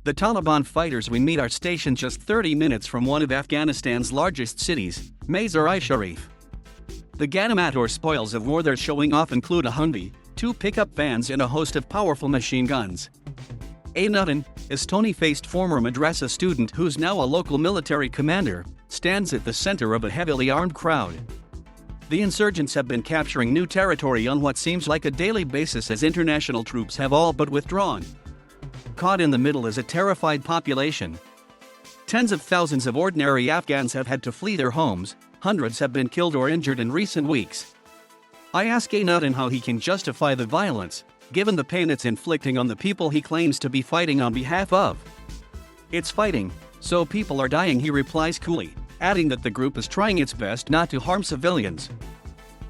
The Taliban fighters we meet are stationed just 30 minutes from one of Afghanistan's largest cities, Mazar-i-Sharif. The ghanimat or spoils of war they're showing off include a Humvee, 2 pickup vans and a host of powerful machine guns. Ainuddin, a stony-faced former madrassa student who's now a local military commander, stands at the center of a heavily armed crowd. The insurgents have been capturing new territory on what seems like a daily basis as international troops have all but withdrawn. Caught in the middle is a terrified population. Tens of thousands of ordinary Afghans have had to flee their homes, hundreds have been killed or injured in recent weeks. I ask Ainuddin how he can justify the violence, given the pain it's inflicting on the people he claims to be fighting on behalf of. It's fighting, so people are dying, he replies coolly, adding that the group is trying its best not to harm civilians.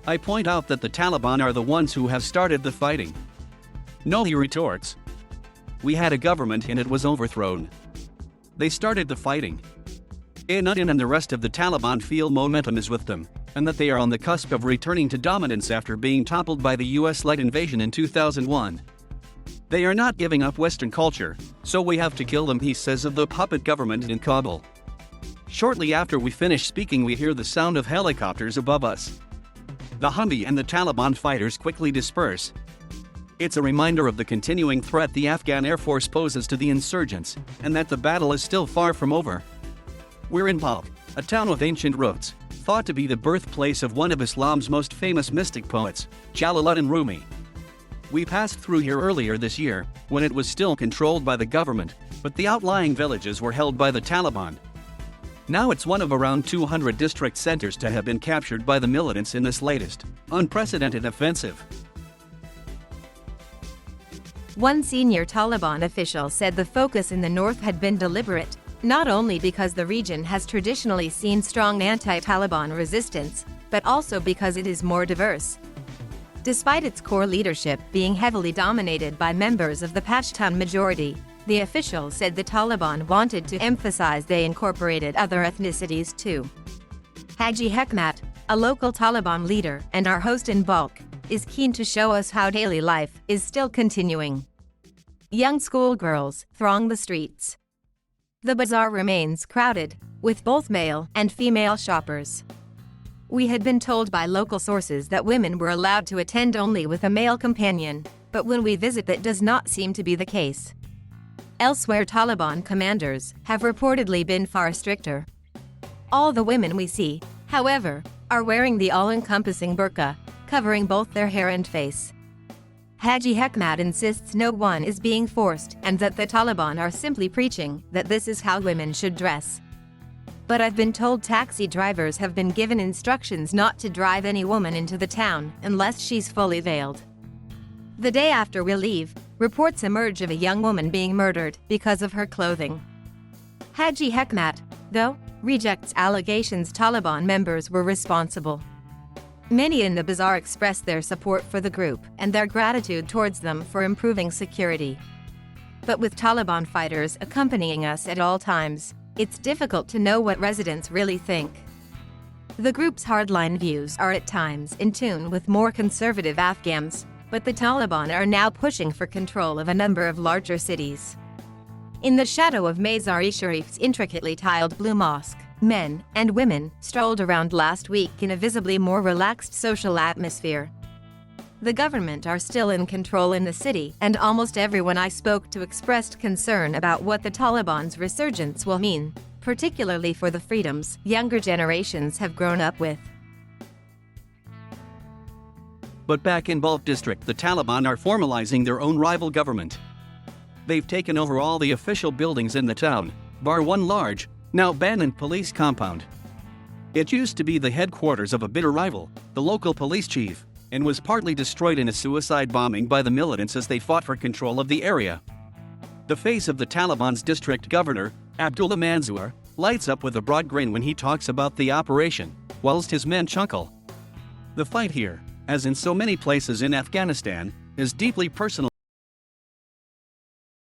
I point out that the Taliban are the ones who have started the fighting. No, he retorts. We had a government and it was overthrown. They started the fighting. Ainuddin and the rest of the Taliban feel momentum is with them, and that they are on the cusp of returning to dominance after being toppled by the US-led invasion in 2001. They are not giving up Western culture, so we have to kill them, he says of the puppet government in Kabul. Shortly after we finish speaking, we hear the sound of helicopters above us. The Humvee and the Taliban fighters quickly disperse. It's a reminder of the continuing threat the Afghan Air Force poses to the insurgents, and that the battle is still far from over. We're in Balkh, a town with ancient roots, thought to be the birthplace of one of Islam's most famous mystic poets, Jalaluddin Rumi. We passed through here earlier this year, when it was still controlled by the government, but the outlying villages were held by the Taliban. Now it's one of around 200 district centers to have been captured by the militants in this latest, unprecedented offensive. One senior Taliban official said the focus in the north had been deliberate, not only because the region has traditionally seen strong anti-Taliban resistance, but also because it is more diverse. Despite its core leadership being heavily dominated by members of the Pashtun majority, the official said the Taliban wanted to emphasize they incorporated other ethnicities too. Haji Hekmat, a local Taliban leader and our host in Balkh, is keen to show us how daily life is still continuing. Young schoolgirls throng the streets. The bazaar remains crowded, with both male and female shoppers. We had been told by local sources that women were allowed to attend only with a male companion, but when we visit that does not seem to be the case. Elsewhere, Taliban commanders have reportedly been far stricter. All the women we see, however, are wearing the all-encompassing burqa, covering both their hair and face. Haji Hekmat insists no one is being forced and that the Taliban are simply preaching that this is how women should dress. But I've been told taxi drivers have been given instructions not to drive any woman into the town unless she's fully veiled. The day after we leave, reports emerge of a young woman being murdered because of her clothing. Haji Hekmat, though, rejects allegations Taliban members were responsible. Many in the bazaar expressed their support for the group and their gratitude towards them for improving security. But with Taliban fighters accompanying us at all times, it's difficult to know what residents really think. The group's hardline views are at times in tune with more conservative Afghans, but the Taliban are now pushing for control of a number of larger cities. In the shadow of Mazar-i-Sharif's intricately tiled blue mosque, men and women strolled around last week in a visibly more relaxed social atmosphere. The government are still in control in the city, and almost everyone I spoke to expressed concern about what the Taliban's resurgence will mean, particularly for the freedoms younger generations have grown up with. But back in Balkh district, the Taliban are formalizing their own rival government. They've taken over all the official buildings in the town, bar one large, now abandoned police compound. It used to be the headquarters of a bitter rival, the local police chief, and was partly destroyed in a suicide bombing by the militants as they fought for control of the area. The face of the Taliban's district governor, Abdullah Manzoor, lights up with a broad grin when he talks about the operation, whilst his men chuckle. The fight here, as in so many places in Afghanistan, is deeply personal.